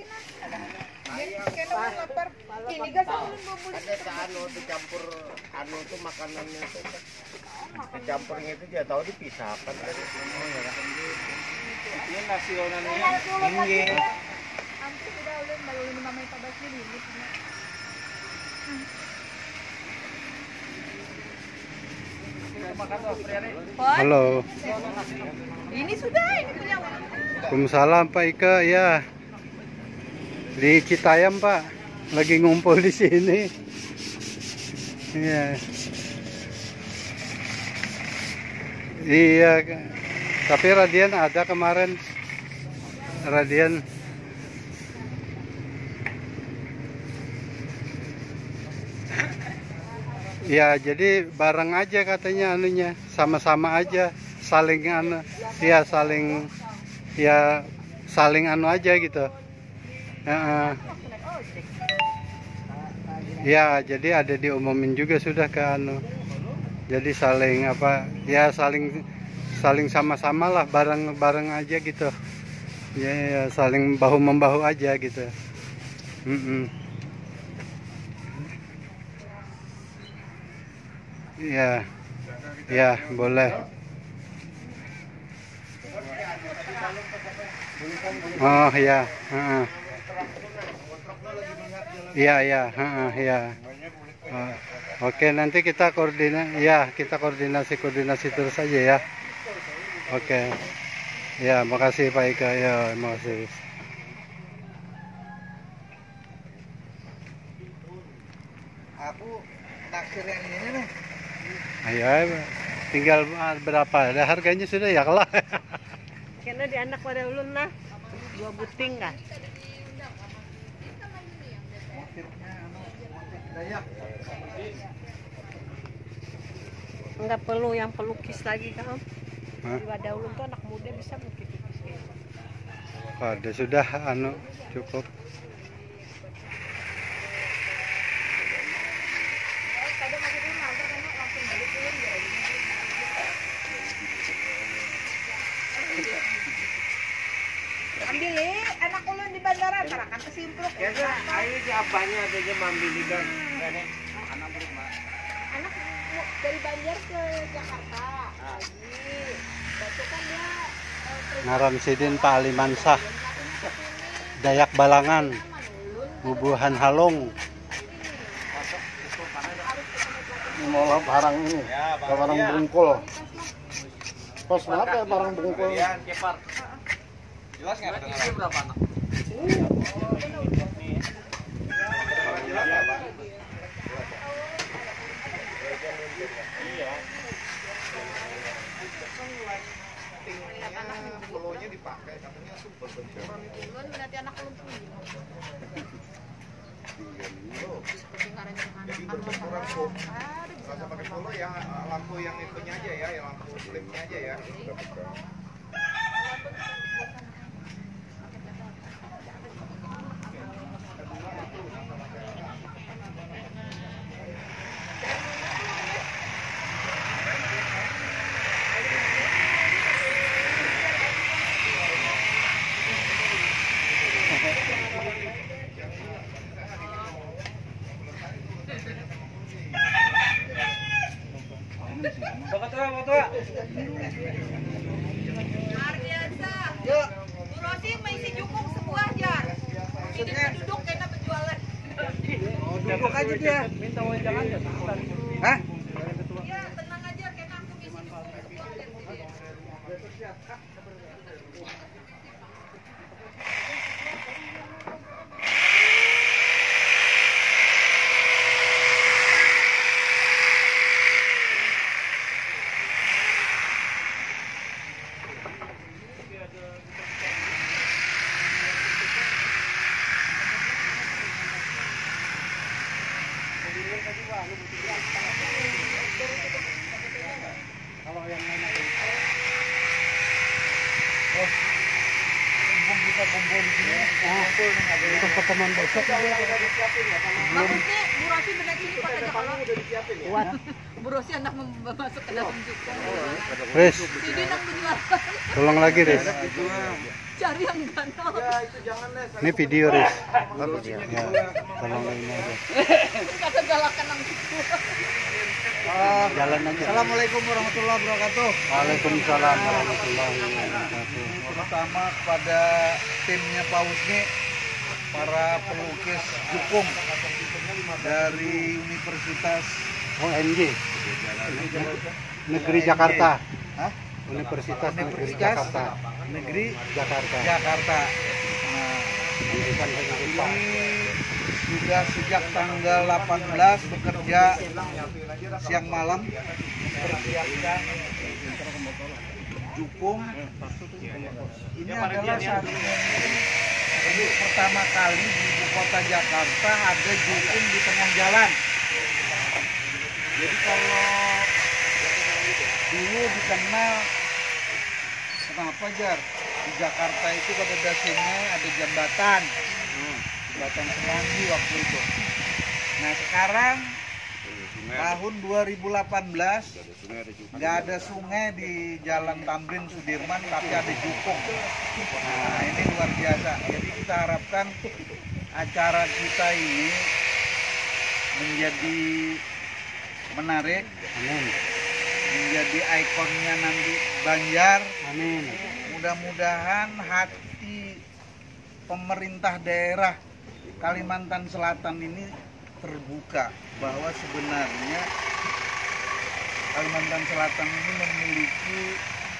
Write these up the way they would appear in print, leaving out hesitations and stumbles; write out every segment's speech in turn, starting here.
na. Kaya naman lapar. Inigas ako ng bubulis. Ada sa ano, dicampur ano itu makanannya itu. Dicampurnya itu dia tahu dipisahkan dari ini nasionalnya tinggi. Hampir sudah ulun baru 5 menit tabasnya limit. Halo. Ini sudah, ini punya. Waalaikumsalam Pak Ika, ya. Di Citayam Pak, lagi ngumpul di sini. Iya. Iya. Tapi Radian ada kemarin. Radian. Ya, jadi bareng aja katanya anunya, sama-sama aja, saling anu, ya saling anu aja gitu. Ya, jadi ada diumumin juga sudah ke anu. Jadi saling apa? Ya saling sama-sama lah, bareng aja gitu. Ya, saling bahu membahu aja gitu. Iya, ya boleh. Oh ya, iya ya, ya. Oke, nanti kita koordinasi terus aja ya. Oke, ya makasih Pak Ika, ya makasih. Aku naksir yang ini nih. Ayo, tinggal berapa? Ada harganya sudah ya kalah. Karena di anak pada ulun nah 2 buting kah? Enggak perlu yang pelukis lagi kan? Di wadah ulun tuh anak muda bisa lukis-lukis gitu. Ada sudah anu cukup. Ambil anak ulun di bandara, tarakan ke Simpruk. Ya ayo si abahnya adanya mambilikan. Anak berumah. Anak dari Banjar ke Jakarta lagi. Batu kan dia Ngaran Sidin Pak Alimansah, Dayak Balangan, Bubuhan Halong. Mau barang ini, barang bungkul. Pas banget ya barang bungkul. Jelas nggak kedengaran? Berapa anak? Iya. Polonya dipakai katanya super benjolan itu. berarti anak ulun tuh. Jadi berbenturan kok. Rasa pakai polo yang lampu yang itunya aja ya, yang lampu flipnya aja ya. Ardiansa. Yuk. Bu Rosi mengisi jukung sebuah jar. Ini duduk karena penjualan. Oh, duduk aja dia. Minta wejangan aja. Hah? Iya, tenang aja karena aku ngisi jukung sebuah jar sini. Kalau yang lain ada. Oh. Bumbung kita bumbung di sini. Untuk pertemuan besok. Bagusnya Bu Rosi berarti ini pakai kalau Bu Rosi anak masuk ke dalam jukung. Riz, Jadi nak menjual. tolong lagi Riz. Cari yang ganteng. Ini video, Riz. Ya, tolong ini aja. Kata galakan yang gitu. Jalan aja. Assalamualaikum warahmatullahi wabarakatuh. Waalaikumsalam warahmatullahi wabarakatuh. Terutama kepada timnya Pak Husni, para pelukis Jukung dari Universitas ONJ Negeri Jakarta. Hah? Universitas Negeri Universitas Jakarta. Negeri Jakarta. Jakarta. Nah, Pendidikan kehidupan. ini sudah sejak tanggal 18 bekerja siang malam mempersiapkan Jukung. Ini adalah satu pertama kali di ibu kota Jakarta ada Jukung di tengah jalan. Jadi kalau dulu dikenal kenapa Jar? Di Jakarta itu kalau ada sungai ada jembatan. Jembatan Semanggi waktu itu. Nah sekarang tahun 2018 nggak ada sungai di Jalan Tamrin Sudirman tapi ada Jukung. Nah ini luar biasa. Jadi kita harapkan acara kita ini menjadi menarik, Amin. menjadi ikonnya nanti Banjar. Amin. Mudah-mudahan hati pemerintah daerah Kalimantan Selatan ini terbuka bahwa sebenarnya Kalimantan Selatan ini memiliki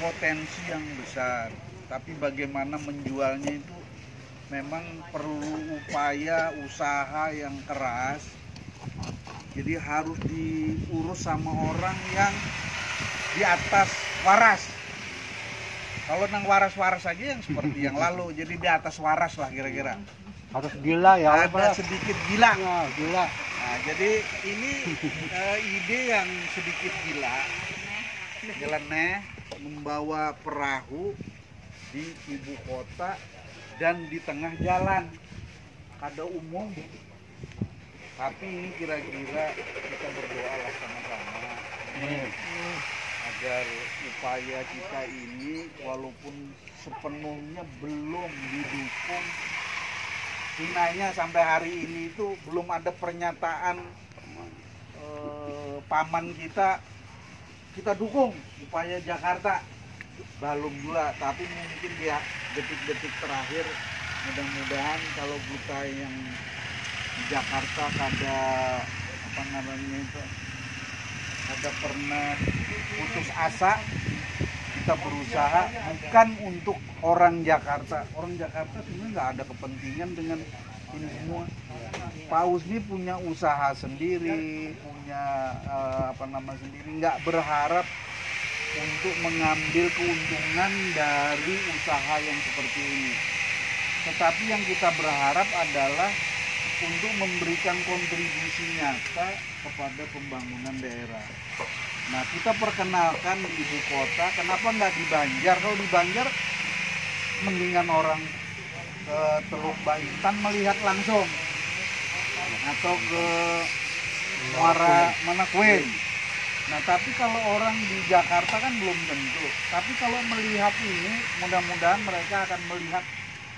potensi yang besar, tapi bagaimana menjualnya itu memang perlu upaya usaha yang keras. Jadi harus diurus sama orang yang di atas waras. Kalau nang waras-waras aja yang seperti yang lalu, jadi di atas waras lah kira-kira. Harus gila ya. Ada sedikit gila. Ya, gila. Nah, jadi ini ide yang sedikit gila, nyeleneh membawa perahu di ibu kota dan di tengah jalan, kada umum. Tapi ini kira-kira kita berdoalah sama-sama agar upaya kita ini walaupun sepenuhnya belum didukung. Hinanya sampai hari ini itu belum ada pernyataan paman kita dukung upaya Jakarta, belum juga, tapi mungkin dia detik-detik terakhir mudah-mudahan kalau kita yang di Jakarta ada apa namanya itu ada pernah putus asa, kita berusaha bukan untuk orang Jakarta sebenarnya nggak ada kepentingan dengan ini semua. Pak Husni punya usaha sendiri, punya sendiri, nggak berharap untuk mengambil keuntungan dari usaha yang seperti ini. Tetapi yang kita berharap adalah untuk memberikan kontribusi nyata kepada pembangunan daerah. Nah, kita perkenalkan di ibu kota, kenapa nggak di Banjar? Kalau di Banjar, mendingan orang ke Teluk Baintan melihat langsung, atau ke Muara Manakwin. Nah, tapi kalau orang di Jakarta kan belum tentu. Tapi kalau melihat ini, mudah-mudahan mereka akan melihat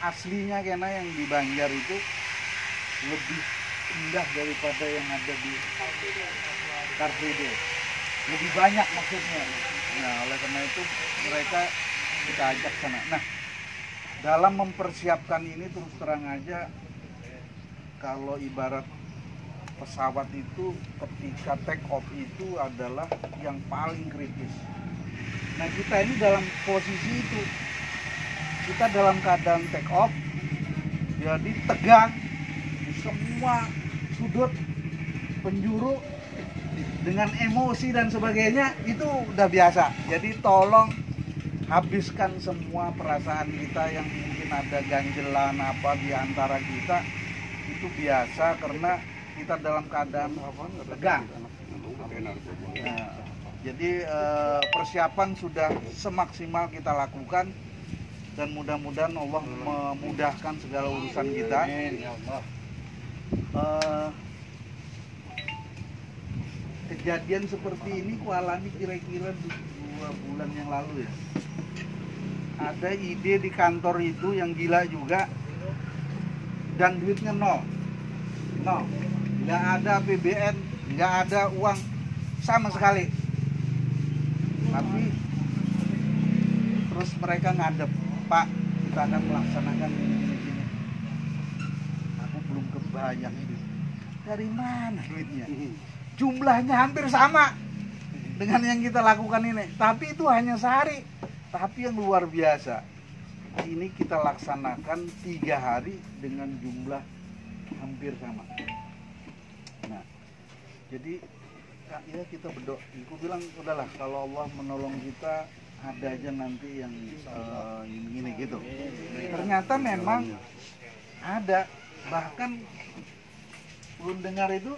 aslinya karena yang di Banjar itu lebih indah daripada yang ada di Car Free Day. Lebih banyak maksudnya. Nah, oleh karena itu mereka kita ajak sana. Nah, dalam mempersiapkan ini terus terang aja, kalau ibarat pesawat itu ketika take off itu adalah yang paling kritis. Nah, kita ini dalam posisi itu, kita dalam keadaan take off, jadi tegang di semua sudut penjuru dengan emosi dan sebagainya, itu udah biasa. Jadi tolong habiskan semua perasaan kita yang mungkin ada ganjelan apa di antara kita, itu biasa karena kita dalam keadaan tegang. Nah, jadi persiapan sudah semaksimal kita lakukan dan mudah-mudahan Allah memudahkan segala urusan kita. Kejadian seperti ini ku alami kira-kira 2 bulan yang lalu ya. ada ide di kantor itu yang gila juga, dan duitnya nol, nggak ada APBN, nggak ada uang sama sekali. Tapi terus mereka ngadep, Pak, kita akan melaksanakan ini. Aku belum kebayang itu dari mana duitnya. Jumlahnya hampir sama dengan yang kita lakukan ini, tapi itu hanya sehari. Tapi yang luar biasa, ini kita laksanakan 3 hari dengan jumlah hampir sama. Nah, jadi ya kita berdoa. Aku bilang udahlah, kalau Allah menolong kita, ada aja nanti yang ini gitu. Ternyata memang ada, bahkan belum dengar itu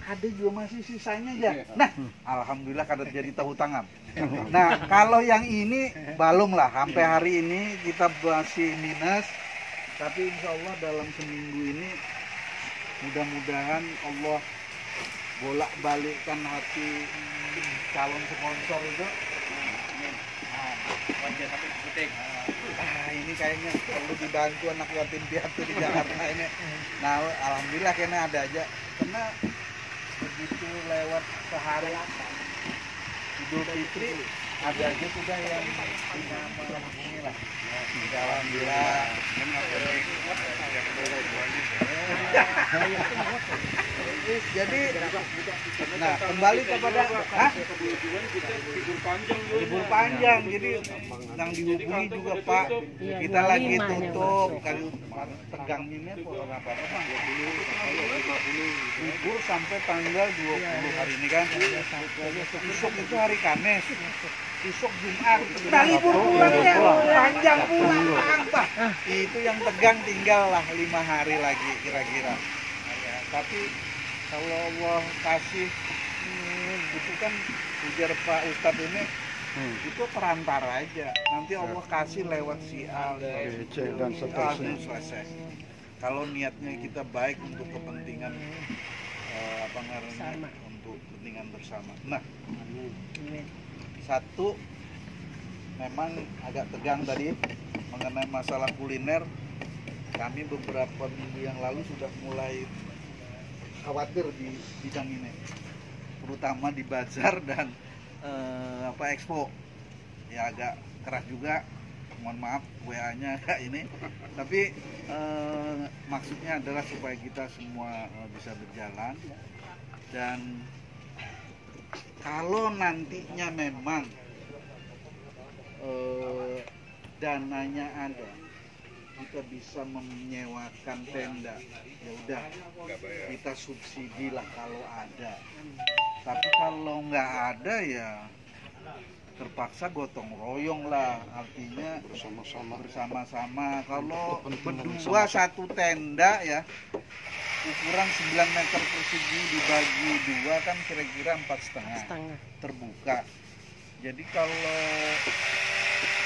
ada juga masih sisanya aja. Nah, alhamdulillah kada jadi tahu tangan. Nah, kalau yang ini belum lah, sampai hari ini kita masih minus. Tapi insya Allah dalam seminggu ini mudah-mudahan Allah bolak-balikkan hati calon sponsor itu. Ini kayaknya perlu dibantu anak yatim piatu di Jakarta ini. Nah, alhamdulillah kayaknya ada aja. Karena begitu lewat sehari Idul Fitri, ada aja sudah yang punya menghubungi lah. Alhamdulillah. Jadi, nah kembali kepada libur panjang. Jadi yang dihubungi juga Pak, kita lagi tutup kali tegang ini apa libur sampai tanggal 20 hari ini kan. Besok itu hari Kamis, besok Jumat, kita libur pulang panjang pulang Pak. Itu yang tegang, tinggal lah 5 hari lagi kira-kira. Tapi kalau Allah kasih itu kan ujar Pak Ustadz ini itu perantara aja, nanti Allah kasih lewat si A dan seterusnya selesai. Kalau niatnya kita baik untuk kepentingan untuk kepentingan bersama. Nah, satu memang agak tegang tadi mengenai masalah kuliner. Kami beberapa minggu yang lalu sudah mulai khawatir di bidang ini, terutama di bazar dan expo. Ya agak keras juga, mohon maaf WA-nya agak ini, tapi maksudnya adalah supaya kita semua bisa berjalan. Dan kalau nantinya memang dananya ada, kita bisa menyewakan tenda, ya udah kita subsidi lah kalau ada. Tapi kalau nggak ada ya terpaksa gotong royong lah, artinya bersama-sama. Kalau berdua satu tenda ya ukuran 9 meter persegi dibagi 2 kan kira-kira 4,5 terbuka. Jadi kalau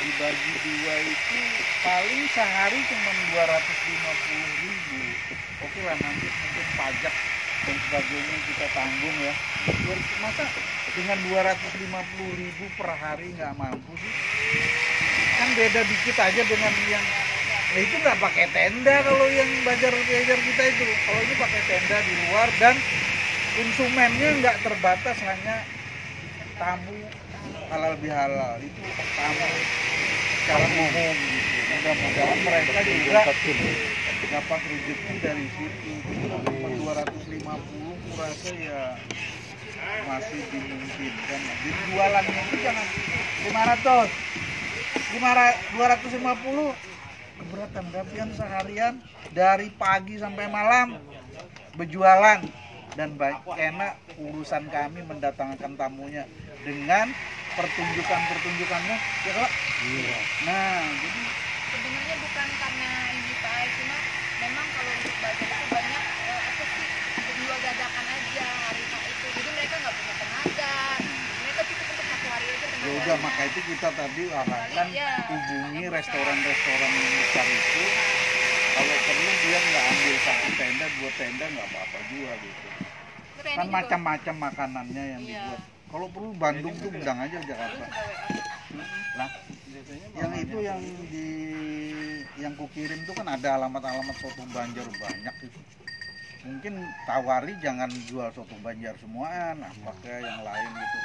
dibagi 2 itu paling sehari cuma 250.000. Oke lah, nanti mungkin pajak dan sebagainya kita tanggung ya. Masa dengan 250.000 per hari nggak mampu sih? Kan beda dikit aja dengan yang itu nggak pakai tenda. Kalau yang bazar kita itu, kalau ini pakai tenda di luar dan konsumennya nggak terbatas hanya tamu halal bihalal, itu tamu secara umum gitu. Mudah-mudahan mereka juga dapat rezeki dari situ. 250 kurasa ya masih dimungkinkan. Jadi jualannya itu jangan 250 keberatan, gantian seharian dari pagi sampai malam berjualan. Dan enak urusan kami mendatangkan tamunya dengan pertunjukannya ya Kak? Iya. Nah, jadi sebenarnya bukan karena ini Pak, cuma memang kalau untuk bazar itu banyak jual dadakan aja hari Pak itu. Jadi mereka nggak punya tenaga. Mereka cukup untuk 1 hari aja tenaga. Ya udah, maka itu kita tadi arahkan hubungi restoran-restoran yang besar itu. Kalau perlu dia nggak ambil 1 tenda, 2 tenda nggak apa-apa juga gitu. Kan macam-macam makanannya yang dibuat. Kalau perlu Bandung tuh undang aja Jakarta. Lah, Yang itu yang kukirim tuh kan ada alamat-alamat soto Banjar banyak itu. Mungkin tawari jangan jual soto Banjar semuaan, pakai yang lain gitu.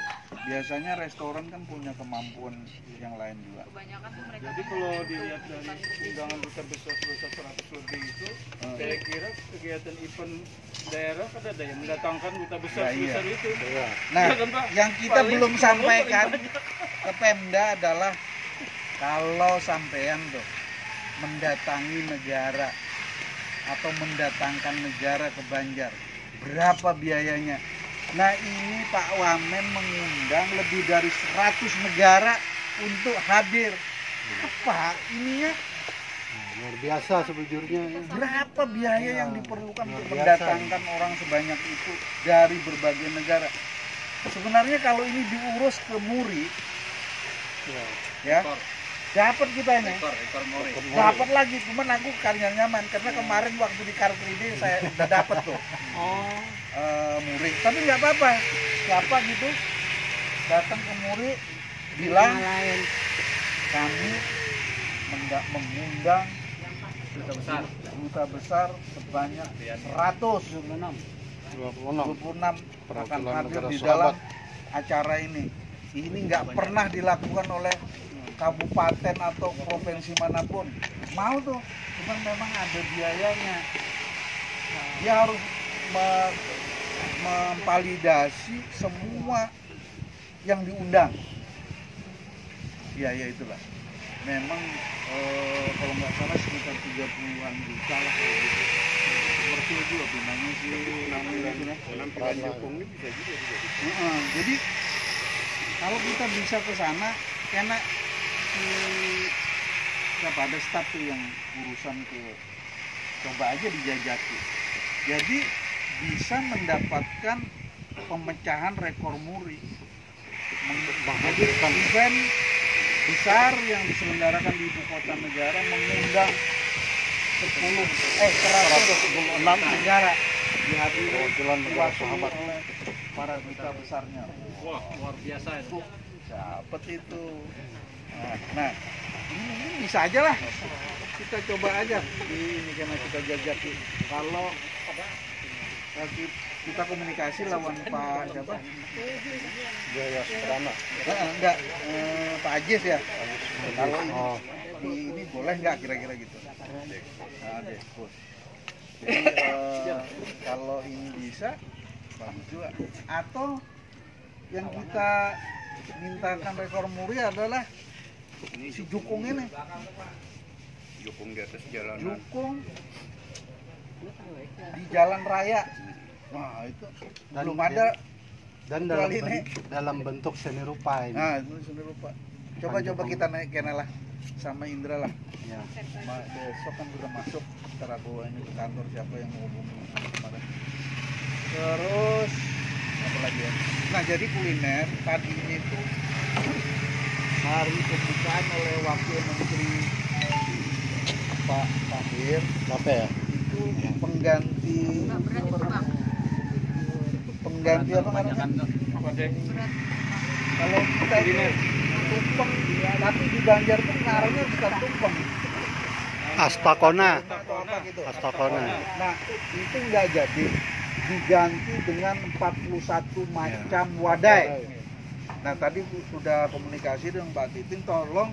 Biasanya restoran kan punya kemampuan yang lain juga. Kebanyakan tuh mereka. Jadi kalau dilihat dari undangan duta besar 100 lebih itu, saya kira kegiatan event daerah kan ada yang mendatangkan duta besar iya. itu. Nah, Iya kan, Pak? yang kita Paling belum sepuluh, sampaikan paling banyak. ke Pemda adalah kalau sampean tuh mendatangi negara atau mendatangkan negara ke Banjar, berapa biayanya? Nah, ini Pak Wamen mengundang lebih dari 100 negara untuk hadir. Apa ininya? Luar biasa sebujurnya. Berapa biaya yang diperlukan untuk biasa. mendatangkan orang sebanyak itu dari berbagai negara? Sebenarnya kalau ini diurus ke Muri, ya, dapat kita ini. Dapat lagi, cuman aku karya nyaman karena kemarin waktu di Car Free Day saya udah dapat tuh. Muri. Tapi nggak apa-apa. Siapa gitu datang ke Muri bilang kami mengundang duta besar sebanyak 126 akan hadir di dalam acara ini. Ini nggak pernah dilakukan oleh kabupaten atau provinsi manapun. Mau tuh, cuman memang ada biayanya. Dia harus memvalidasi semua yang diundang. Biaya itulah. Memang kalau nggak salah sekitar 30-an juta lah kalau gitu. Seperti itu loh bunganya sih. Jadi kalau kita bisa ke sana, karena siapa ada staf tuh yang urusan ke, coba aja dijajaki. Jadi bisa mendapatkan pemecahan rekor muri, menghadirkan event besar yang diselenggarakan di ibu kota negara, mengundang 126 negara dihadiri diwakili oleh para duta besarnya. Wah, luar biasa itu. Dapat itu. Nah, ini bisa aja lah. Kita coba aja. Ini karena kita jajaki. Kalau kita komunikasi lawan Pak siapa? Jaya Suprana. Enggak, Pak Ajis ya. Kalau ini boleh nggak kira-kira gitu? Nah, deh, bos. Jadi kalau ini bisa, bagus juga. Atau yang kita mintakan rekor muri adalah si Jukung ini. Jukung di atas jalanan. Jukung di jalan raya. Wah, itu belum ada. Dan dalam bentuk seni rupa ini. Nah, itu seni rupa. Coba kita naik kenalah sama Indra lah. Ya. Besok kan sudah masuk, ntar aku ini ke kantor siapa yang mau hubungi kemarin. Terus apa lagi ya? Nah, jadi kuliner tadinya itu hari pembukaan oleh Wakil Menteri Pak Tahir. Apa ya? Itu pengganti apa namanya? Kalau kita ini tumpeng, tapi di Banjar tuh ngarangnya bukan tumpeng. Astakona. Gitu. Astakona. Nah, itu nggak jadi, diganti dengan 41 macam wadai. Nah, tadi sudah komunikasi dengan Mbak Titin, tolong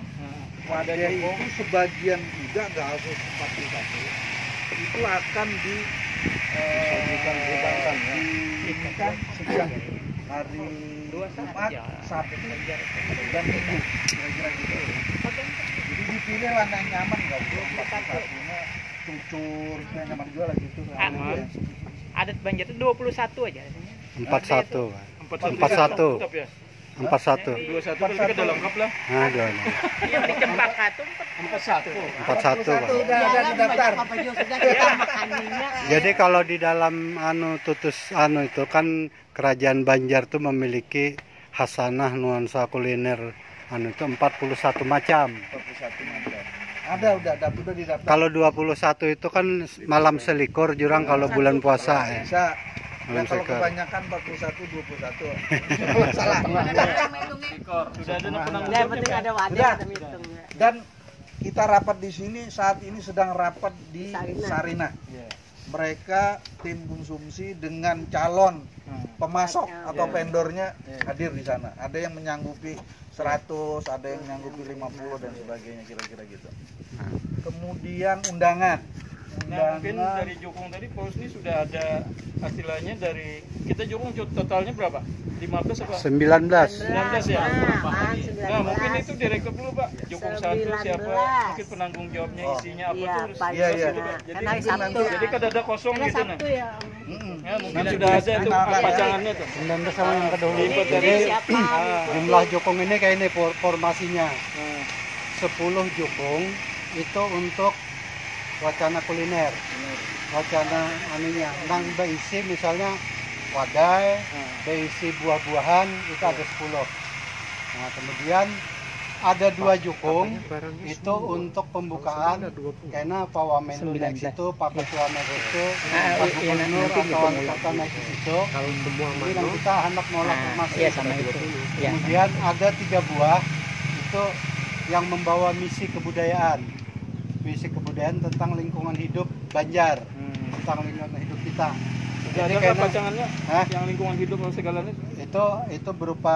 wadai itu sebagian juga nggak harus 41. Itu akan diinginkan sejak hari Jumat, Sabtu, dan Minggu, kira-kira gitu. Jadi dipilih lah yang nyaman, nggak usah 41-nya cucur, yang nyaman juga lah gitu. Adat Banjar itu 21 aja. 41. 41. 21 kan kita udah lengkap lah. Nah, dua. Yang di Cempaka itu 41. 41, Pak. udah ada di daftar. Jadi kalau di dalam tutus itu kan kerajaan Banjar tuh memiliki hasanah nuansa kuliner itu 41 macam. 41 macam. Ada udah didaftar. Kalau 21 itu kan malam selikur jurang kalau bulan puasa ya. Bisa. Ya kalau sekor. kebanyakan 41 21. Salah. Ekor. Sudah ada penanggung Yang jawabnya, penting Pak? ada wadah Sudah. kita hitungnya. Dan kita rapat di sini saat ini sedang rapat di Sarinah. Sarinah. Iya. Mereka tim konsumsi dengan calon pemasok atau Iya. vendornya Iya. hadir di sana. Ada yang menyanggupi 100, ada yang menyanggupi 50 dan sebagainya kira-kira gitu. Kemudian undangan. Nah, mungkin dari Jukung tadi Pak Husni sudah ada hasilnya dari kita Jukung totalnya berapa? 15 apa? 19. 19 ya? Nah, Nah, mungkin itu direkap dulu Pak. Jukung 1 siapa? 19. Mungkin penanggung jawabnya Oh. isinya apa Iya, tuh harus pagi. Iya, jelas iya. gitu, Pak. Jadi Kan hari Sabtu. jadi kada ada kosong Karena gitu nah. Sabtu ya. Ya, mungkin sudah ada tuh pacangannya tuh. 19 sama yang kedua. Lipat Jadi dari siapa? Jumlah jukung ini kayak ini formasinya. Nah, 10 jukung itu untuk wacana kuliner. Wacana anunya. Nang berisi misalnya wadai, berisi buah-buahan itu ada 10. Nah, kemudian ada 2 jukung itu untuk pembukaan karena Pak Wamenlu naik situ, Pak Ketua naik situ, Pak Gubernur atau wali kota naik ke situ. Jadi yang kita hendak nolak formasi. Iya sama itu. Iya. Kemudian ada 3 buah itu yang membawa misi kebudayaan. Misi kebudayaan tentang lingkungan hidup Banjar, tentang lingkungan hidup kita. Sudah ada karena- pacangannya Hah? yang lingkungan hidup dan segalanya. itu berupa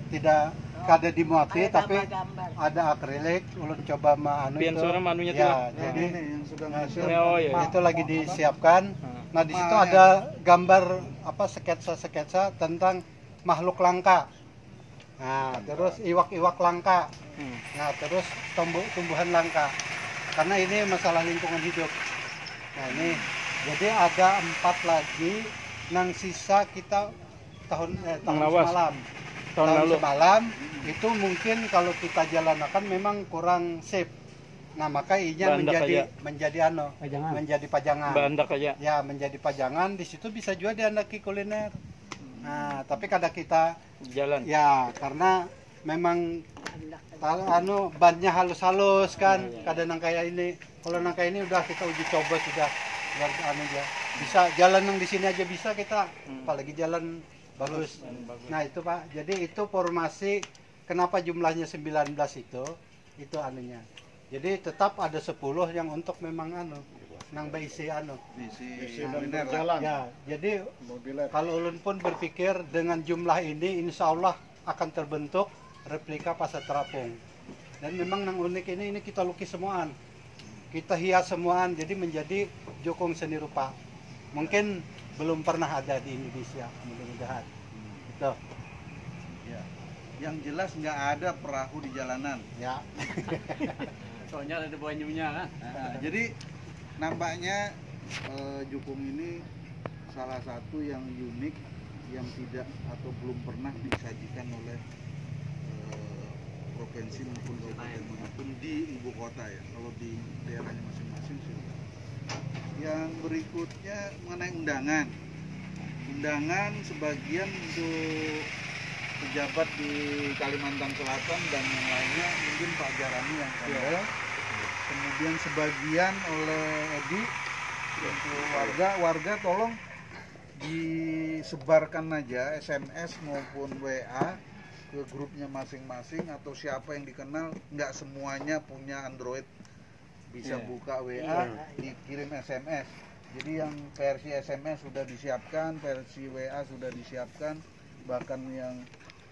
tidak kada dimuati Ada tapi gambar-gambar. ada akrilik ulun coba anu Pian itu suara manunya tuh. ya Pak. jadi ini yang sudah hasil. Oh iya. itu lagi disiapkan. Nah di situ Ma- ada gambar apa sketsa tentang makhluk langka. Nah terus iwak-iwak langka. Nah terus tumbuhan langka. Karena ini masalah lingkungan hidup. Nah ini jadi ada 4 lagi nang sisa kita tahun Mengawas. semalam. Tahun lalu. Semalam itu mungkin kalau kita jalankan memang kurang safe. Nah maka inya Bandak menjadi menjadi pajangan. Bandak aja. Ya menjadi pajangan di situ bisa juga diandaki kuliner. Nah tapi kadang kita Jalan. ya karena memang bannya halus-halus kan. Kadang nang kayak ini. Kalau nang kayak ini udah kita uji coba sudah luar anu aja. Bisa jalan yang di sini aja bisa kita. Apalagi jalan bagus. Nah itu Pak. Jadi itu formasi kenapa jumlahnya 19 itu anunya. Jadi tetap ada 10 yang untuk memang anu nang baisi anu. Misi Nah, kuliner lah. jalan. Ya, jadi kalau ulun pun berpikir dengan jumlah ini insya Allah akan terbentuk replika pasar terapung. Dan memang nang unik ini kita lukis semuaan. Kita hias semuaan jadi menjadi jukung seni rupa. Mungkin belum pernah ada di Indonesia, mudah-mudahan. Gitu. Ya. Yang jelas nggak ada perahu di jalanan. Ya. Soalnya ada banyunya kan. Nah, jadi nampaknya jukung ini salah satu yang unik yang tidak atau belum pernah disajikan oleh provinsi maupun kabupaten manapun di ibu kota ya. Kalau di daerahnya masing-masing sudah. Yang berikutnya mengenai undangan. Undangan sebagian untuk pejabat di Kalimantan Selatan dan yang lainnya mungkin Pak Jarani yang handle. Kemudian sebagian oleh Edi untuk warga tolong disebarkan aja SMS maupun WA ke grupnya masing-masing atau siapa yang dikenal. Nggak semuanya punya Android bisa buka WA, dikirim SMS. Jadi yang versi SMS sudah disiapkan, versi WA sudah disiapkan, bahkan yang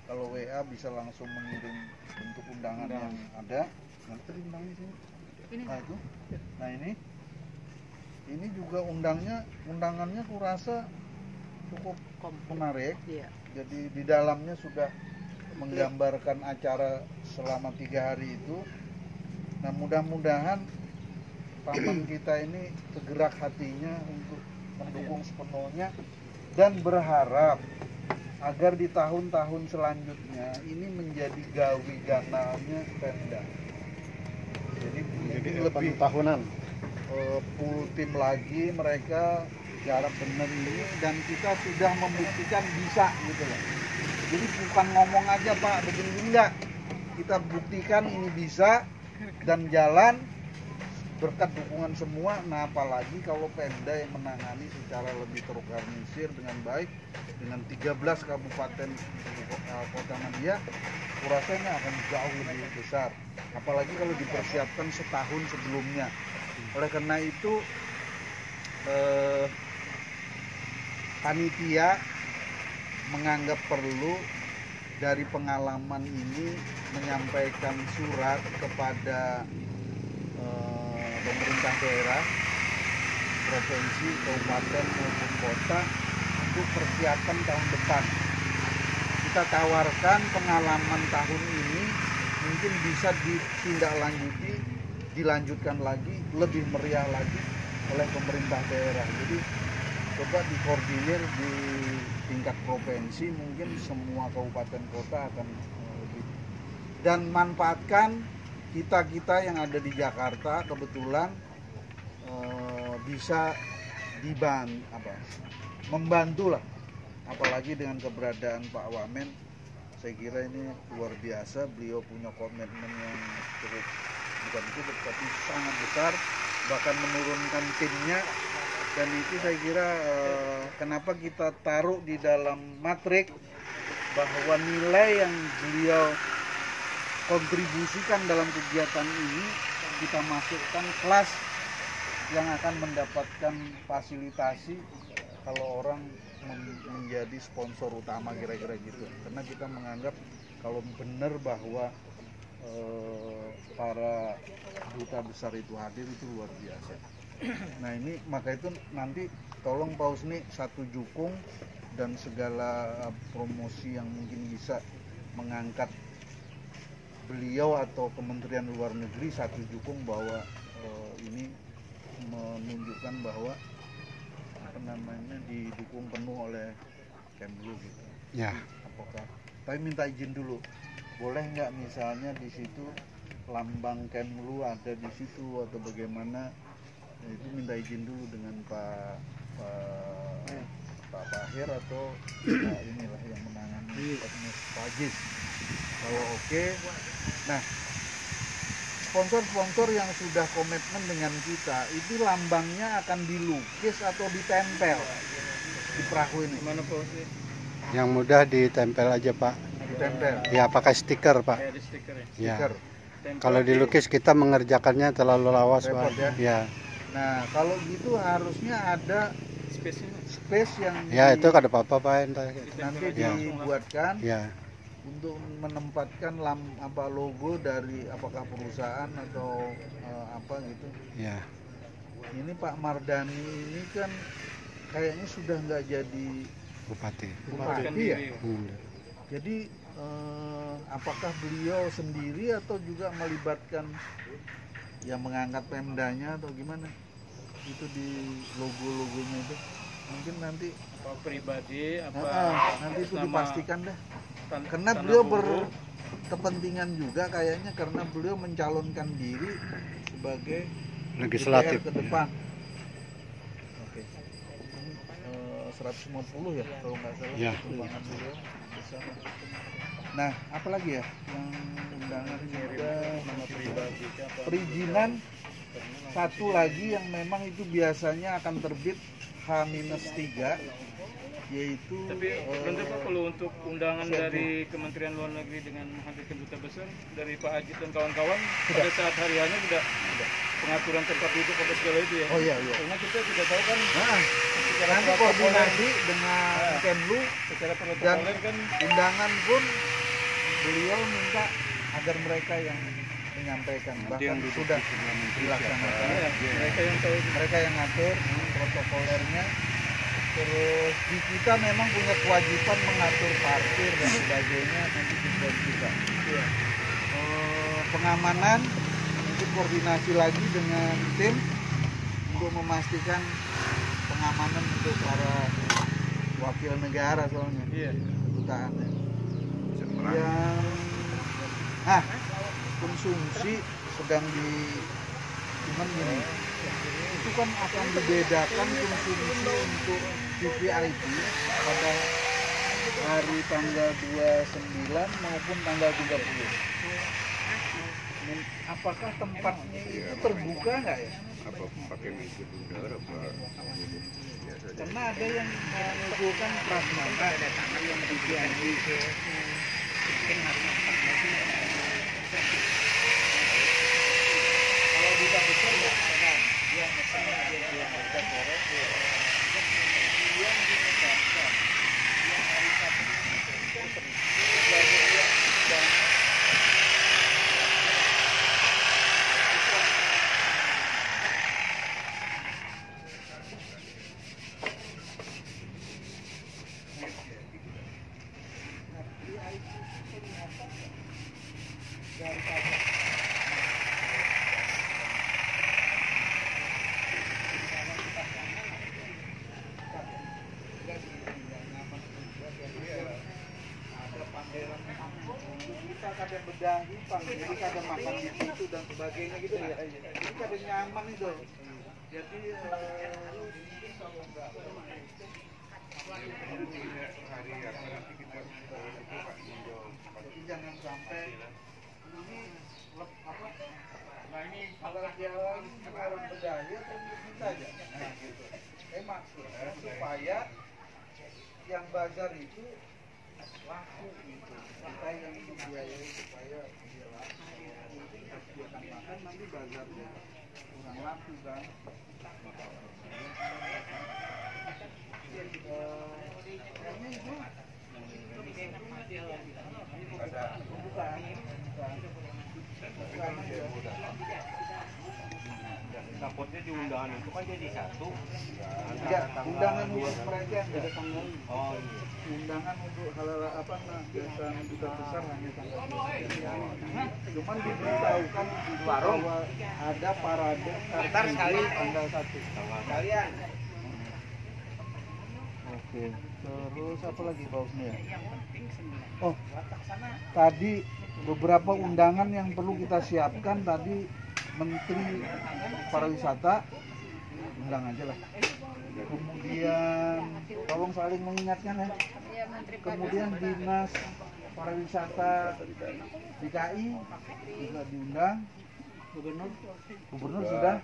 kalau WA bisa langsung mengirim bentuk undangan yang ada. Nanti undangannya sini. Nah itu, nah ini juga undangannya kurasa cukup menarik. Iya. Jadi di dalamnya sudah menggambarkan acara selama 3 hari itu. Nah mudah-mudahan paman kita ini tergerak hatinya untuk mendukung sepenuhnya dan berharap agar di tahun-tahun selanjutnya ini menjadi gawi ganalnya Pemda. Jadi lebih tahunan. Full tim lagi mereka garap bener ini dan kita sudah membuktikan bisa gitu loh. Jadi bukan ngomong aja Pak begini enggak. Kita buktikan ini bisa dan jalan berkat dukungan semua. Nah, apalagi kalau Pemda yang menangani secara lebih terorganisir dengan baik dengan 13 kabupaten kota media, kurasanya akan jauh lebih besar. Apalagi kalau dipersiapkan setahun sebelumnya. Oleh karena itu panitia menganggap perlu dari pengalaman ini menyampaikan surat kepada pemerintah daerah, provinsi, kabupaten maupun kota untuk persiapan tahun depan. Kita tawarkan pengalaman tahun ini mungkin bisa ditindaklanjuti, dilanjutkan lagi, lebih meriah lagi oleh pemerintah daerah. Jadi coba dikoordinir di tingkat provinsi, mungkin semua kabupaten kota akan lebih. Dan manfaatkan kita yang ada di Jakarta kebetulan bisa membantu lah, apalagi dengan keberadaan Pak Wamen. Saya kira ini luar biasa, beliau punya komitmen yang bukan cukup tapi sangat besar, bahkan menurunkan timnya. Dan itu saya kira kenapa kita taruh di dalam matrik bahwa nilai yang beliau kontribusikan dalam kegiatan ini kita masukkan kelas yang akan mendapatkan fasilitasi kalau orang menjadi sponsor utama, kira-kira gitu. Karena kita menganggap kalau benar bahwa para duta besar itu hadir itu luar biasa. Nah ini maka itu nanti tolong Pak Husni satu jukung dan segala promosi yang mungkin bisa mengangkat beliau atau Kementerian Luar Negeri satu jukung bahwa ini menunjukkan bahwa didukung penuh oleh Kemlu gitu. Ya. Apakah? Tapi minta izin dulu. Boleh nggak misalnya di situ lambang Kemlu ada di situ atau bagaimana? Nah, itu minta izin dulu dengan Pak Fahir atau inilah yang menangani teknis Pajis. Kalau oke, nah sponsor-sponsor yang sudah komitmen dengan kita itu lambangnya akan dilukis atau ditempel di perahu ini. Mana Pak Husni? Yang mudah ditempel aja Pak. Ditempel. Ya pakai stiker Pak. Kayak di stiker ya. Ya. Stiker. Tempel Kalau di- dilukis kita mengerjakannya terlalu lawas Repot, Pak. ya? Ya. Nah kalau gitu harusnya ada space-nya. space yang Ya itu kada apa-apa Pak. Entar. nanti Ya. dibuatkan Ya. untuk menempatkan logo dari apakah perusahaan atau apa gitu. Ya. Ini Pak Mardani ini kan kayaknya sudah nggak jadi Bupati. Bukan bupati ya. diri. Jadi apakah beliau sendiri atau juga melibatkan yang mengangkat Pemdanya atau gimana? Itu di logo-logonya itu. Mungkin nanti Apa pribadi apa nanti itu nama dipastikan deh. Karena tanah beliau buruh. berkepentingan juga kayaknya karena beliau mencalonkan diri sebagai Legislatif. DPR ke depan. Oke. 150 ya kalau nggak salah. Ya. Sumbangan beliau besar. Nah, apalagi ya yang undangan juga Nama pribadi apa? perizinan satu lagi yang memang itu biasanya akan terbit H-3 yaitu Tapi benar Pak kalau untuk undangan dari Kementerian Luar Negeri dengan menghadirkan duta besar dari Pak Ajit dan kawan-kawan pada saat hari hanya sudah pengaturan tempat duduk apa segala itu ya. Oh iya. Karena kita tidak tahu kan Nah, secara nanti koordinasi dengan Kemlu secara dan protokoler kan undangan pun beliau minta agar mereka yang menyampaikan, bahkan sudah dilaksanakan. ya, mereka yang tahu. Mereka yang ngatur protokolernya. Terus di kita memang punya kewajiban mengatur parkir dan sebagainya nanti di kita. Iya. Pengamanan mungkin koordinasi lagi dengan tim untuk memastikan pengamanan untuk para wakil negara soalnya. Iya. Kedutaannya. Konsumsi sedang di cuman gini, itu kan akan dibedakan konsumsi untuk VVIP pada hari tanggal 29 maupun tanggal 30. Apakah tempatnya itu terbuka nggak ya? Apa pakai meja bundar apa biasa aja. Karena ada yang mengusulkan prasmanan yang dijanji. Kalau duta besar nggak ada, dia mesinnya dia harga korek, yang dinegaskan, yang hari Sabtu kadang bedahi, jadi kadang makan di situ dan sebagainya gitu ya. Jadi kadang nyaman itu. Jadi kalau enggak Hari apa nanti kita buka window. jadi jangan sampai ini apa? Nah ini kalau jalan orang bedahi atau kita aja. Nah gitu. Maksudnya supaya yang bazar itu laku gitu. Kita yang membiayai supaya dia laku. Dia akan makan nanti bazarnya kurang laku kan. Ini itu Ada bukan. Takutnya di undangan itu kan jadi satu. Ya, undangan untuk mereka enggak. Oh iya. Undangan untuk hal apa nah kegiatan duta besar hanya tanggal 29. Cuman diberitahukan di warung bahwa ada parade sekali tanggal 1. Kalian. Oke. Terus apa lagi pausnya? Oh, tadi beberapa undangan yang perlu kita siapkan tadi Menteri Pariwisata undang aja lah. Kemudian tolong saling mengingatkan ya. Kemudian Dinas Pariwisata DKI juga diundang. Gubernur sudah.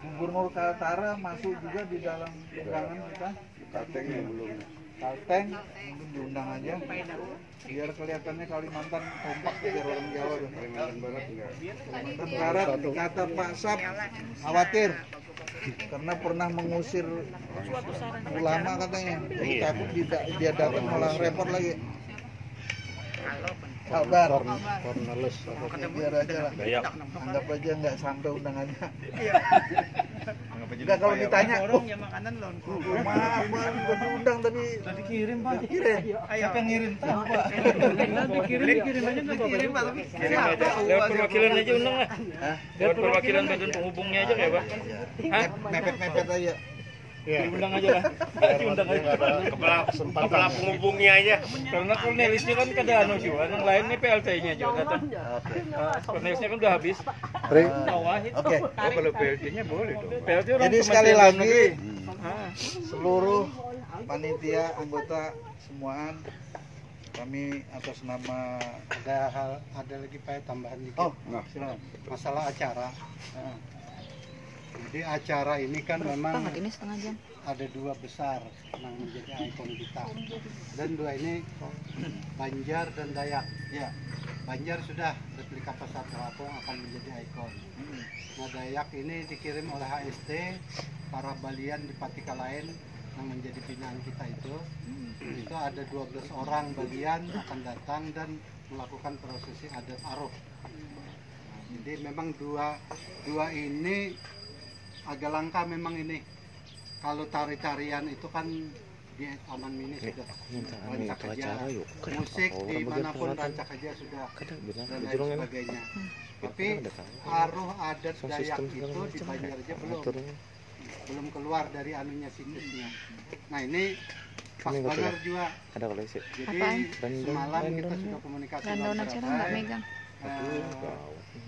Gubernur Kaltara masuk juga di dalam undangan kita. Kaltengnya belum. Kalteng mungkin diundang aja biar kelihatannya Kalimantan kompak biar orang Jawa tuh. Kalimantan Barat enggak. Kalimantan Barat kata Pak Sap khawatir karena pernah mengusir ulama katanya, jadi takut dia datang malah repot lagi. Sabar, biar aja lah. Anggap aja nggak sampai undangannya. Enggak kalau ditanya, maaf bang, udah diundang tadi dikirim pak. Dikirim. Siapa yang ngirim? Pak. Dikirim aja nggak apa-apa. Kirim aja. Lewat perwakilan aja undang lah. Lewat perwakilan badan penghubungnya aja kayak Pak. Hah? Mepet-mepet aja. Diundang aja lah. Diundang aja. Kepala penghubungnya aja. Karena Cornelisnya kan kada anu juga, yang lain nih PLT-nya juga datang. Cornelisnya kan udah habis. Oke. Oh, kalau PLT-nya boleh dong. PLT orang Jadi sekali lagi Ah. seluruh panitia anggota semuaan kami atas nama Ada lagi Pak tambahan dikit. oh silakan. Masalah acara. Jadi acara ini kan memang ini setengah jam. ada dua besar yang menjadi ikon kita, dan dua ini Banjar dan Dayak. Ya. Banjar sudah replika Pasar Terapung akan menjadi ikon. Nah Dayak ini dikirim oleh HST, para Balian di Patika lain yang menjadi binaan kita itu ada 12 orang Balian akan datang dan melakukan prosesi adat Aruf. Jadi memang dua ini agak langka memang ini. Kalau tari-tarian itu kan di Taman Mini sudah rancak aja, musik dimanapun rancak aja sudah dan lain sebagainya. Tapi aruh adat Dayak itu di Banjar aja belum keluar dari anunya situsnya. Nah ini pas banget juga. Jadi semalam kita sudah komunikasi dengan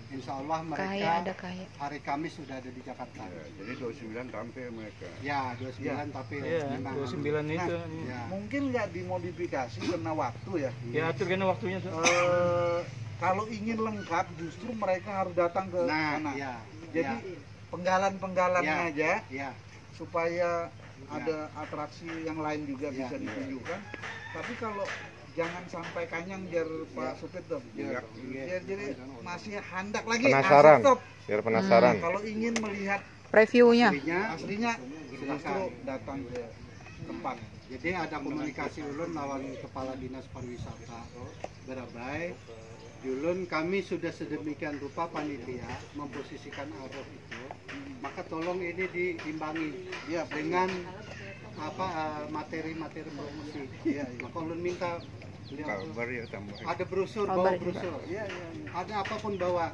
Insya Allah mereka Kaya ada kaya. hari Kamis sudah ada di Jakarta. Ya, jadi 29 tampil mereka. Ya 29 tapi Iya, 29 itu. Ya. Mungkin nggak dimodifikasi karena waktu ya. Ya atur karena waktunya. Kalau ingin lengkap justru mereka harus datang ke Nah, sana. ya. Jadi penggalan-penggalannya Ya. aja Ya. supaya ada atraksi yang lain juga Ya. bisa ditunjukkan. Tapi kalau jangan sampai kanyang biar Pak Supit tuh. Iya. Jadi masih handak lagi. Penasaran. Stop. Biar penasaran. Kalau ingin melihat Reviewnya. aslinya justru datang ke tempat. Jadi ada komunikasi ulun lawan Kepala Dinas Pariwisata Barabai. Ulun kami sudah sedemikian rupa panitia memposisikan arus itu, maka tolong ini diimbangi ya dengan materi-materi promosi. Ya, maka ulun minta beliau Kabar ya tambah. ada brosur, bawa brosur. Ada apapun bawa.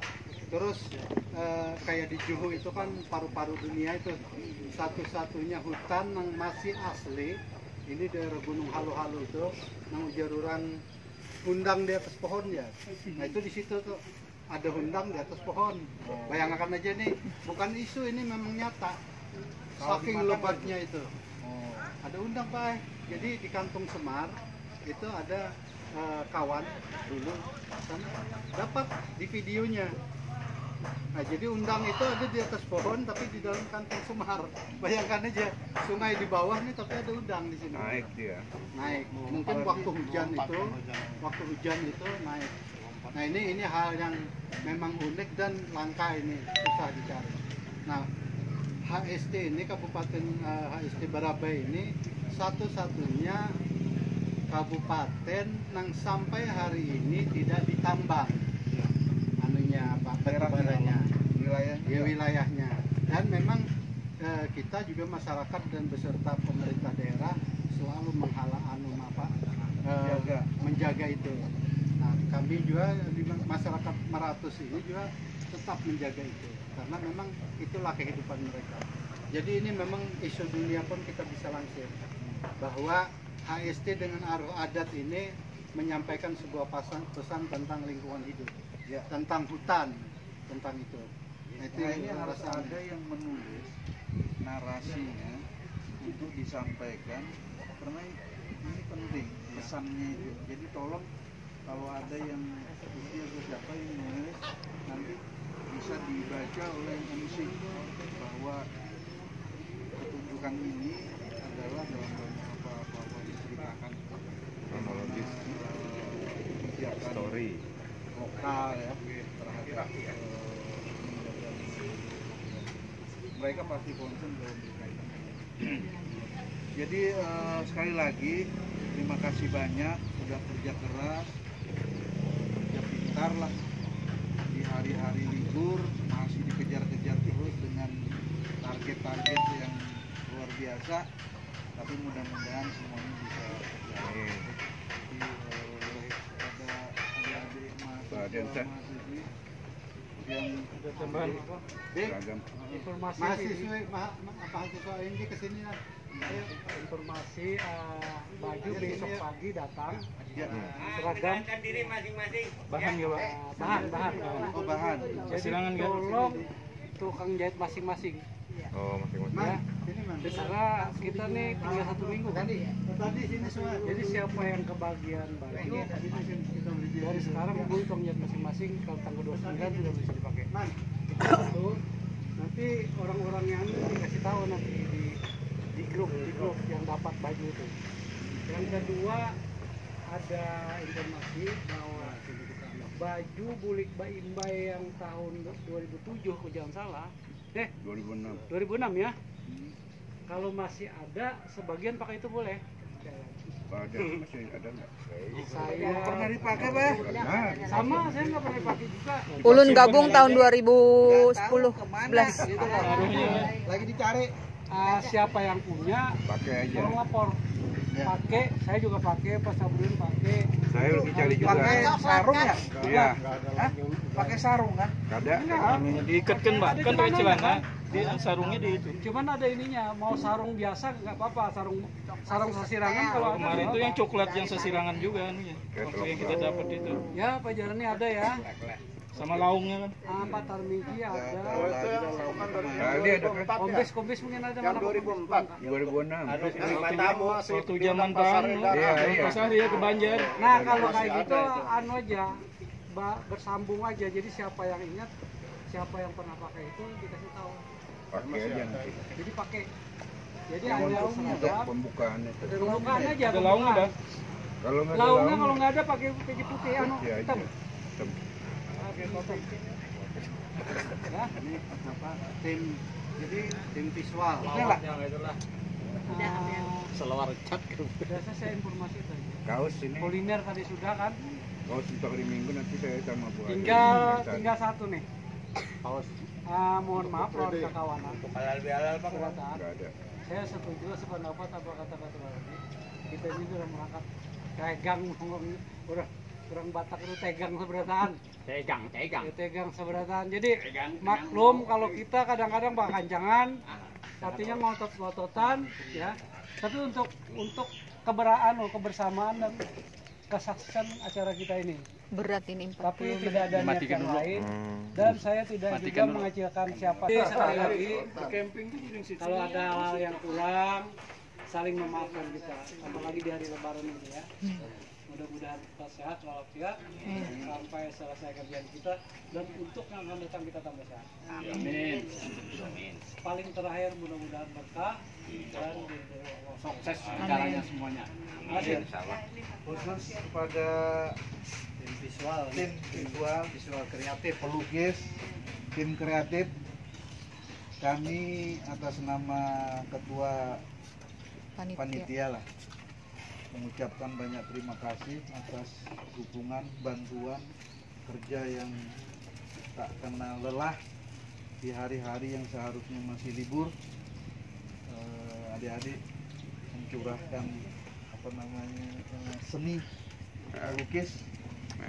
Terus kayak di Juhu itu kan paru-paru dunia itu satu-satunya hutan yang masih asli. Ini daerah Gunung Halu-Halu itu, yang ujaruran hundang di atas pohon ya. Nah itu di situ tuh ada hundang di atas pohon. Bayangkan aja nih, bukan isu, ini memang nyata. Saking lebatnya itu. Ada undang Pak. Jadi di Kantong Semar itu ada kawan dulu dapat di videonya. Nah jadi undang itu ada di atas pohon tapi di dalam Kantong Semar. Bayangkan aja sungai di bawah nih tapi ada udang di sini. Naik dia. Naik. Mungkin waktu hujan itu naik. Nah ini hal yang memang unik dan langka, ini susah dicari. Nah HST ini Kabupaten HST Barabai ini satu-satunya kabupaten yang sampai hari ini tidak ditambang daerahnya, wilayahnya. Dan memang kita juga masyarakat dan beserta pemerintah daerah selalu menjaga itu. Nah, kami juga di masyarakat Maratus ini juga tetap menjaga itu karena memang itulah kehidupan mereka. Jadi ini memang isu dunia pun kita bisa lansir bahwa HST dengan arus adat ini menyampaikan sebuah pesan tentang lingkungan hidup, tentang hutan, tentang itu. Nah, itu ini harus ada yang menulis narasinya untuk disampaikan karena ini penting pesannya itu. Jadi tolong kalau ada yang siapa yang menulis nanti bisa dibaca oleh MC bahwa pertunjukan ini adalah dalam banyak apa diceritakan kronologis story lokal ya terhadap mereka pasti concern dalam berkaitan. Jadi sekali lagi terima kasih banyak sudah kerja keras, kerja pintar lah di hari-hari libur masih dikejar-kejar terus dengan target-target yang luar biasa. Tapi mudah-mudahan semuanya bisa terjadi. Ada adik-adik mahasiswa yang Ada tambahan apa? informasi mahasiswa ini kesini lah. Informasi baju besok pagi datang seragam Bahan ya Pak? bahan oh bahan jadi Silangan kan? tolong tukang jahit masing-masing Oh, masing-masing. ya karena kita nih tinggal 1 minggu kan Tadi sini semua. jadi siapa yang kebagian baju dari sekarang hubungi tukang jahit masing-masing, kalau tanggal 29 sudah bisa dipakai. Itu nanti orang-orang yang dikasih tahu nanti di grup yang dapat baju itu. Yang kedua ada informasi bahwa baju bulik Baimbai yang tahun 2007 kalau jangan salah 2006 ya. Kalau masih ada sebagian pakai itu boleh. Ada masih ada nggak? Saya pernah dipakai Pak? sama saya nggak pernah pakai juga. Ulun gabung tahun 2010 kemana 11. gitu kan. Lagi dicari. Siapa yang punya Pakai aja. tolong lapor. Pakai, saya juga pakai, Pak Sabrun pakai. Saya lagi cari juga. Pakai sarung ya? Iya. Hah? Pakai sarung kan? Ada. Diikat kan Pak? Kan pakai celana, di sarungnya di itu. Cuman ada ininya, mau sarung biasa nggak apa-apa, sarung sesirangan kalau ada. Kemarin itu yang coklat yang sesirangan juga anunya. Waktu yang kita dapat itu. Ya, Pak Jarani ada ya. Sama laungnya kan. Apa Tarmiji ada. Kali ada kan? Kombes mungkin ada mana? 2006. Waktu zaman Pak pasar dia ke Banjar. Nah kalau kayak gitu anu aja bersambung aja. Jadi siapa yang ingat, siapa yang pernah pakai itu dikasih tahu. Pakai aja nanti. Jadi pakai. Jadi Yang ada untuk pembukaan itu. pembukaan aja. Ada laungnya dah. Kalau nggak ada Laungnya laung, kalau nggak ada pakai keju putih anu putih aja. hitam. Hitam. Ya, ini apa? Tim jadi tim visual. Selawar cat. Biasa saya informasi tadi. Kaos ini. Kuliner tadi sudah kan? Kaos untuk hari Minggu nanti saya sama Bu Ade. Tinggal satu nih. Kaos. Mohon maaf produk kawanan. Halal Bang. Kedataan. Nggak ada. Saya setuju sependapat apa kata-kata lagi. Kita ini sudah merangkap tegang ngomong udah kurang Batak itu tegang seberataan. Tegang seberataan. Jadi maklum kalau kita kadang-kadang kancangan artinya ngotot-ngototan ya. Tapi untuk kebersamaan dan kesuksesan acara kita ini. Berat ini 40 Tapi tidak ada niat yang lain dan saya tidak juga mengecilkan siapa. Sekali lagi Camping itu kalau ada hal yang kurang saling memaafkan kita, apalagi di hari Lebaran ini ya. Mudah-mudahan kita sehat walafiat sampai selesai kerjaan kita dan untuk yang akan datang kita tambah sehat. Amin. Paling terakhir mudah-mudahan berkah dan Sukses acaranya semuanya. Amin. Khusus kepada Tim visual, tim visual kreatif, pelukis, tim kreatif, kami atas nama ketua panitia lah mengucapkan banyak terima kasih atas dukungan, bantuan, kerja yang tak kenal lelah di hari-hari yang seharusnya masih libur. Adik-adik mencurahkan seni melukis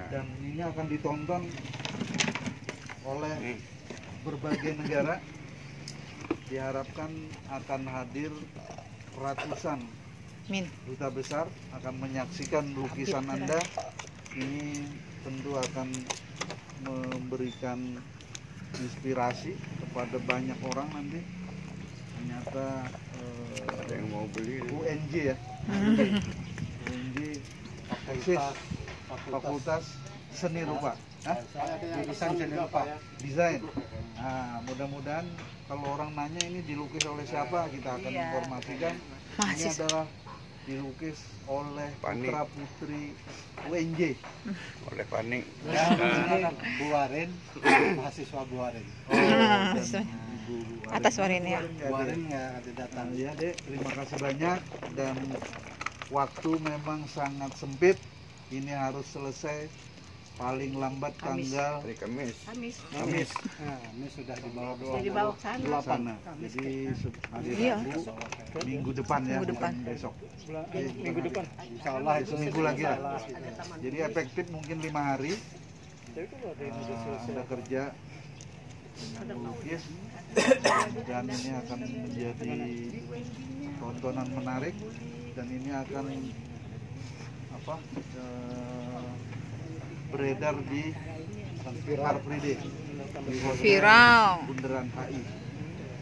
dan ini akan ditonton oleh berbagai negara. Diharapkan akan hadir ratusan duta besar akan menyaksikan lukisan Anda. Ini tentu akan memberikan inspirasi kepada banyak orang nanti. Ternyata Ada yang mau beli. UNJ ya. UNJ Fakultas Seni Rupa. desain seni rupa. Desain. Nah, mudah-mudahan kalau orang nanya ini dilukis oleh siapa, kita akan informasikan. Ini adalah dilukis oleh putra putri UNJ. Oleh Fani. Bu Warin, mahasiswa Bu Warin. Dan Ibu Atas Warin ya. Bu Warin nggak ada datang. Ya Dek, terima kasih banyak dan waktu memang sangat sempit. Ini harus selesai paling lambat tanggal Hari Kamis. Kamis. Kamis. Nah, ini sudah dibawa Jadi bawa ke sana. Sana. Jadi hari Iya. Rabu minggu depan ya, Minggu depan. bukan besok. Minggu depan. Insya Allah itu Seminggu lagi lah. Jadi efektif mungkin 5 hari. Sudah kerja melukis dan ini akan menjadi tontonan menarik dan ini akan beredar di Car Free Day di Hotel Viral. Bundaran HI.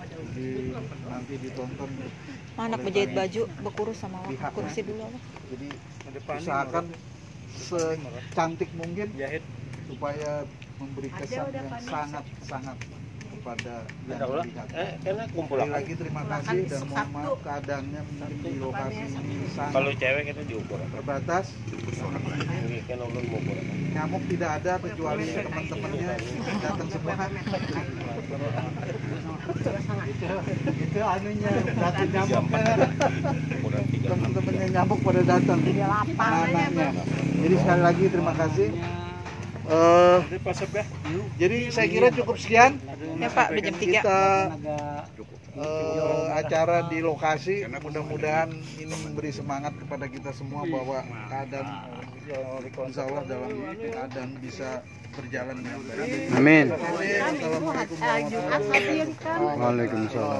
Jadi nanti ditonton. Anak oleh berjahit banyak baju berkurus sama pihak, kursi dulu apa? Jadi usahakan secantik mungkin supaya memberi kesan yang sangat kepada yang melihat. Enak kumpul Sekali lagi terima kasih dan mohon maaf keadaannya mungkin di lokasi ini sangat kalau cewek itu diukur. terbatas. Kan ulun mau ukur. Nyamuk tidak ada kecuali teman-temannya datang semua. itu anunya data nyamuk. Teman-temannya nyamuk pada datang. Anak-anaknya. Jadi sekali lagi terima kasih. Jadi saya kira cukup sekian. Ya Pak, udah jam 3. Kita acara di lokasi. Mudah-mudahan ini memberi semangat kepada kita semua bahwa keadaan insya Allah dalam keadaan bisa berjalan dengan baik. Amin. Assalamualaikum warahmatullahi wabarakatuh. Waalaikumsalam.